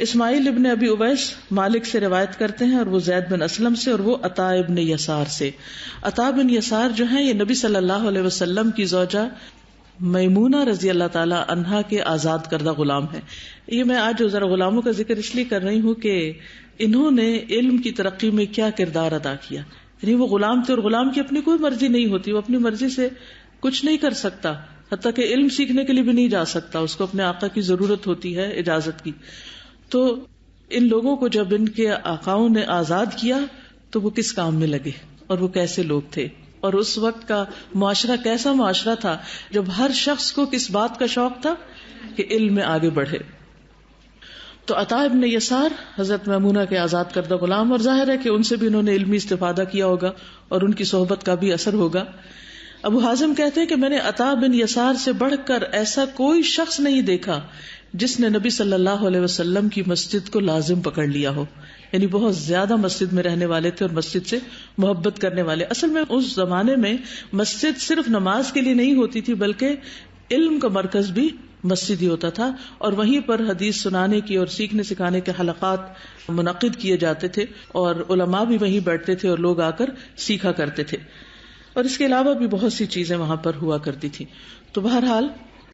اسماعیل ابن ابی اویس مالک سے روایت کرتے ہیں اور وہ زید بن اسلم سے اور وہ عطا ابن یسار سے. عطا بن یسار جو ہیں یہ نبی صلی اللہ علیہ وسلم کی زوجہ میمونہ رضی اللہ تعالی عنہا کے آزاد کردہ غلام ہیں. یہ میں آج ذرا غلاموں کا ذکر اس لیے کر رہی ہوں کہ انہوں نے علم کی ترقی میں کیا کردار ادا کیا. یعنی وہ غلام تھے اور غلام کی اپنی کوئی مرضی نہیں ہوتی، وہ اپنی مرضی سے کچھ نہیں کر سکتا، حتیٰ کہ علم سیکھنے کے لیے بھی نہیں جا سکتا، اس کو اپنے آقا کی ضرورت ہوتی ہے اجازت کی. تو ان لوگوں کو جب ان کے آقاؤں نے آزاد کیا تو وہ کس کام میں لگے اور وہ کیسے لوگ تھے، اور اس وقت کا معاشرہ کیسا معاشرہ تھا جب ہر شخص کو کس بات کا شوق تھا کہ علم میں آگے بڑھے. تو عطا ابن یسار حضرت میمونہ کے آزاد کردہ غلام، اور ظاہر ہے کہ ان سے بھی انہوں نے علمی استفادہ کیا ہوگا اور ان کی صحبت کا بھی اثر ہوگا. ابو حازم کہتے ہیں کہ میں نے عطا بن یسار سے بڑھ کر ایسا کوئی شخص نہیں دیکھا جس نے نبی صلی اللہ علیہ وسلم کی مسجد کو لازم پکڑ لیا ہو. یعنی بہت زیادہ مسجد میں رہنے والے تھے اور مسجد سے محبت کرنے والے. اصل میں اس زمانے میں مسجد صرف نماز کے لیے نہیں ہوتی تھی بلکہ علم کا مرکز بھی مسجد ہی ہوتا تھا، اور وہیں پر حدیث سنانے کی اور سیکھنے سکھانے کے حلقات منعقد کیے جاتے تھے اور علماء بھی وہیں بیٹھتے تھے اور لوگ آ کر سیکھا کرتے تھے. اور اس کے علاوہ بھی بہت سی چیزیں وہاں پر ہوا کرتی تھی. تو بہرحال